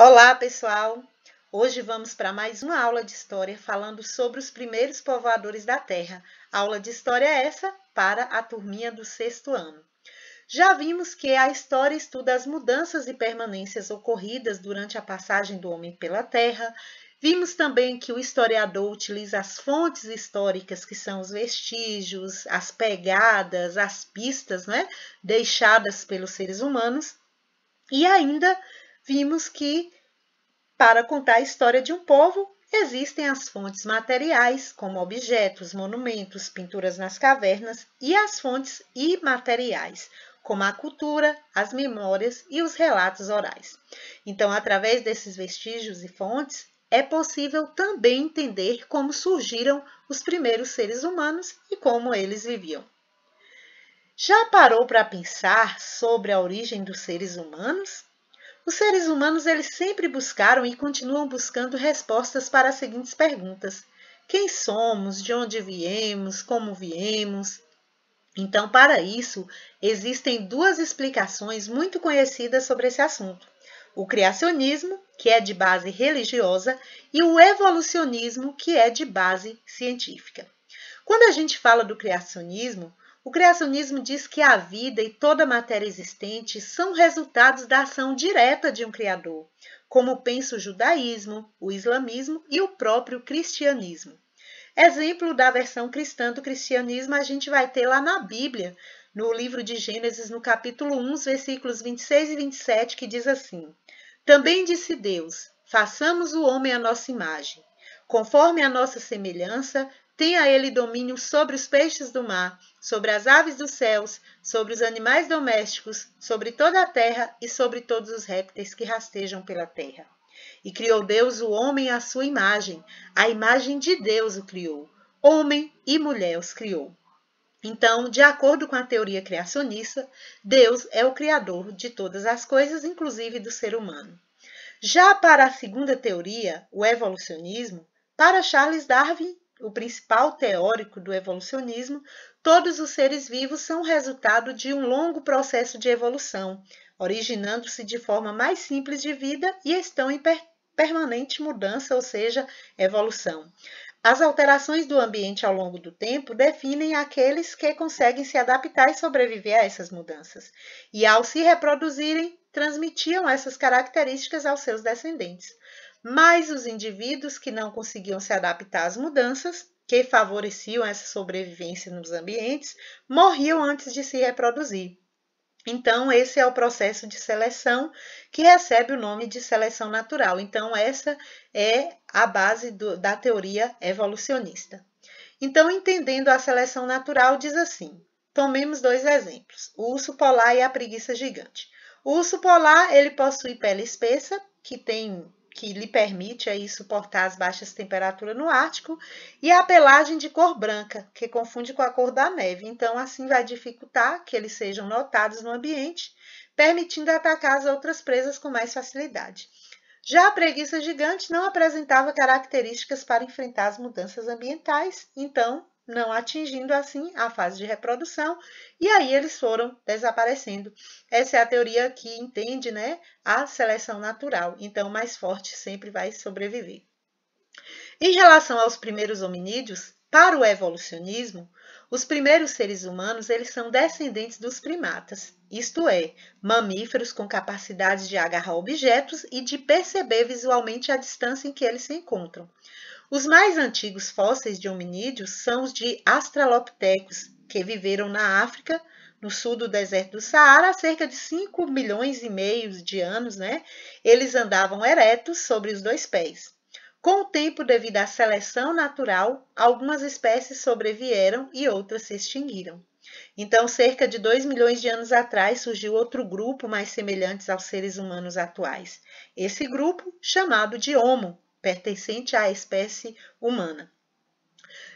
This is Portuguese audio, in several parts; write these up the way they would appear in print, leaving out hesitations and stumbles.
Olá, pessoal! Hoje vamos para mais uma aula de história falando sobre os primeiros povoadores da Terra. Aula de história essa para a turminha do sexto ano. Já vimos que a história estuda as mudanças e permanências ocorridas durante a passagem do homem pela Terra. Vimos também que o historiador utiliza as fontes históricas, que são os vestígios, as pegadas, as pistas, deixadas pelos seres humanos. E ainda vimos que para contar a história de um povo, existem as fontes materiais, como objetos, monumentos, pinturas nas cavernas, e as fontes imateriais, como a cultura, as memórias e os relatos orais. Então, através desses vestígios e fontes, é possível também entender como surgiram os primeiros seres humanos e como eles viviam. Já parou para pensar sobre a origem dos seres humanos? Os seres humanos eles sempre buscaram e continuam buscando respostas para as seguintes perguntas: quem somos, de onde viemos, como viemos? Então, para isso, existem duas explicações muito conhecidas sobre esse assunto: o criacionismo, que é de base religiosa, e o evolucionismo, que é de base científica. Quando a gente fala do criacionismo, o criacionismo diz que a vida e toda a matéria existente são resultados da ação direta de um Criador, como pensa o judaísmo, o islamismo e o próprio cristianismo. Exemplo da versão cristã do cristianismo a gente vai ter lá na Bíblia, no livro de Gênesis, no capítulo 1, versículos 26 e 27, que diz assim: Também disse Deus, façamos o homem à nossa imagem, conforme a nossa semelhança, tenha ele domínio sobre os peixes do mar, sobre as aves dos céus, sobre os animais domésticos, sobre toda a terra e sobre todos os répteis que rastejam pela terra. E criou Deus o homem à sua imagem, a imagem de Deus o criou. Homem e mulher os criou. Então, de acordo com a teoria criacionista, Deus é o criador de todas as coisas, inclusive do ser humano. Já para a segunda teoria, o evolucionismo, para Charles Darwin, o principal teórico do evolucionismo, todos os seres vivos são resultado de um longo processo de evolução, originando-se de forma mais simples de vida e estão em permanente mudança, ou seja, evolução. As alterações do ambiente ao longo do tempo definem aqueles que conseguem se adaptar e sobreviver a essas mudanças. E ao se reproduzirem, transmitiam essas características aos seus descendentes. Mas os indivíduos que não conseguiam se adaptar às mudanças, que favoreciam essa sobrevivência nos ambientes, morriam antes de se reproduzir. Então, esse é o processo de seleção que recebe o nome de seleção natural. Então, essa é a base da teoria evolucionista. Então, entendendo a seleção natural, diz assim: tomemos dois exemplos, o urso polar e a preguiça gigante. O urso polar ele possui pele espessa, que lhe permite aí suportar as baixas temperaturas no Ártico, e a pelagem de cor branca, que confunde com a cor da neve. Então, assim vai dificultar que eles sejam notados no ambiente, permitindo atacar as outras presas com mais facilidade. Já a preguiça gigante não apresentava características para enfrentar as mudanças ambientais, então não atingindo assim a fase de reprodução, e aí eles foram desaparecendo. Essa é a teoria que entende, a seleção natural. Então, o mais forte sempre vai sobreviver. Em relação aos primeiros hominídeos, para o evolucionismo, os primeiros seres humanos eles são descendentes dos primatas, isto é, mamíferos com capacidade de agarrar objetos e de perceber visualmente a distância em que eles se encontram. Os mais antigos fósseis de hominídeos são os de Australopithecus, que viveram na África, no sul do deserto do Saara, há cerca de 5,5 milhões de anos, Eles andavam eretos sobre os dois pés. Com o tempo, devido à seleção natural, algumas espécies sobreviveram e outras se extinguiram. Então, cerca de 2 milhões de anos atrás, surgiu outro grupo mais semelhante aos seres humanos atuais. Esse grupo, chamado de Homo, pertencente à espécie humana.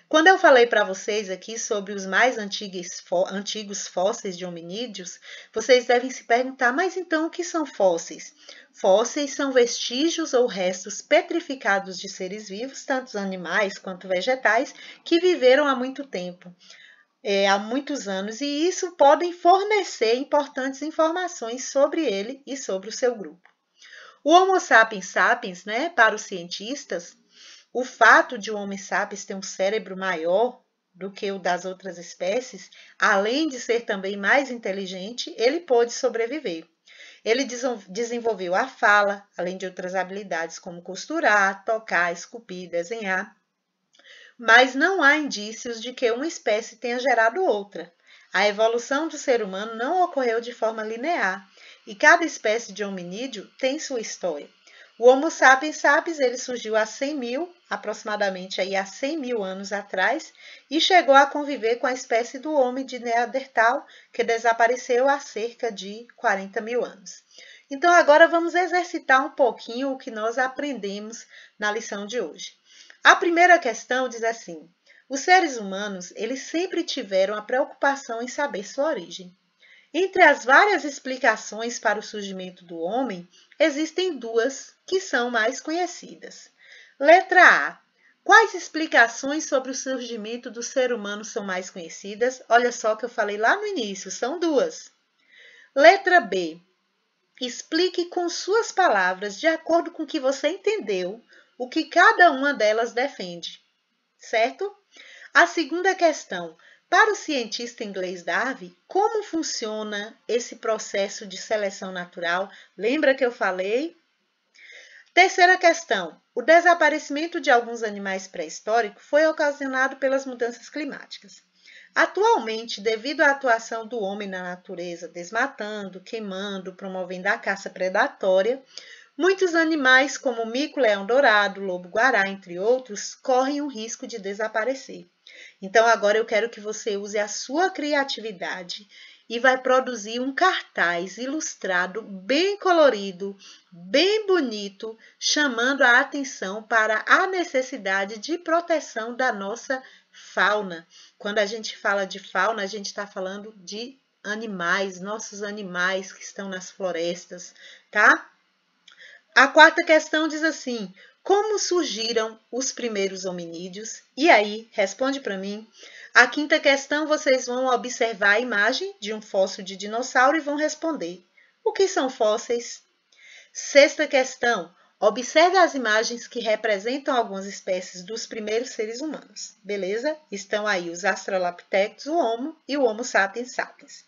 Quando eu falei para vocês aqui sobre os mais antigos fósseis de hominídeos, vocês devem se perguntar, mas então o que são fósseis? Fósseis são vestígios ou restos petrificados de seres vivos, tanto animais quanto vegetais, que viveram há muito tempo. Há muitos anos, e isso podem fornecer importantes informações sobre ele e sobre o seu grupo. O Homo sapiens sapiens, né, para os cientistas, o fato de o Homo sapiens ter um cérebro maior do que o das outras espécies, além de ser também mais inteligente, ele pôde sobreviver. Ele desenvolveu a fala, além de outras habilidades como costurar, tocar, esculpir, desenhar. Mas não há indícios de que uma espécie tenha gerado outra. A evolução do ser humano não ocorreu de forma linear, e cada espécie de hominídeo tem sua história. O Homo sapiens sapiens ele surgiu há 100 mil, aproximadamente aí há 100 mil anos atrás, e chegou a conviver com a espécie do homem de Neandertal, que desapareceu há cerca de 40 mil anos. Então agora vamos exercitar um pouquinho o que nós aprendemos na lição de hoje. A primeira questão diz assim: os seres humanos eles sempre tiveram a preocupação em saber sua origem. Entre as várias explicações para o surgimento do homem, existem duas que são mais conhecidas. Letra A. Quais explicações sobre o surgimento do ser humano são mais conhecidas? Olha só que eu falei lá no início, são duas. Letra B. Explique com suas palavras, de acordo com o que você entendeu, o que cada uma delas defende. Certo? A segunda questão. Para o cientista inglês Darwin, como funciona esse processo de seleção natural? Lembra que eu falei? Terceira questão. O desaparecimento de alguns animais pré-históricos foi ocasionado pelas mudanças climáticas. Atualmente, devido à atuação do homem na natureza, desmatando, queimando, promovendo a caça predatória, muitos animais, como o mico-leão-dourado, lobo-guará, entre outros, correm o risco de desaparecer. Então, agora eu quero que você use a sua criatividade e vai produzir um cartaz ilustrado, bem colorido, bem bonito, chamando a atenção para a necessidade de proteção da nossa fauna. Quando a gente fala de fauna, a gente está falando de animais, nossos animais que estão nas florestas, tá? A quarta questão diz assim: como surgiram os primeiros hominídeos? E aí, responde para mim. A quinta questão, vocês vão observar a imagem de um fóssil de dinossauro e vão responder: o que são fósseis? Sexta questão, observe as imagens que representam algumas espécies dos primeiros seres humanos. Beleza? Estão aí os Australopithecus, o Homo e o Homo sapiens sapiens.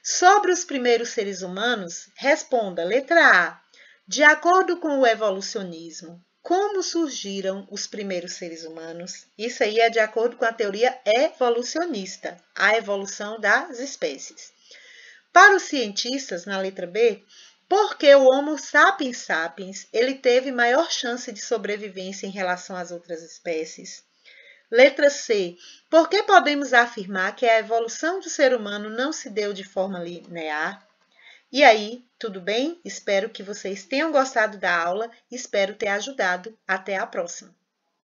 Sobre os primeiros seres humanos, responda: letra A. De acordo com o evolucionismo, como surgiram os primeiros seres humanos? Isso aí é de acordo com a teoria evolucionista, a evolução das espécies. Para os cientistas, na letra B, porque o Homo sapiens sapiens ele teve maior chance de sobrevivência em relação às outras espécies. Letra C. Por que podemos afirmar que a evolução do ser humano não se deu de forma linear? E aí, tudo bem? Espero que vocês tenham gostado da aula, espero ter ajudado. Até a próxima!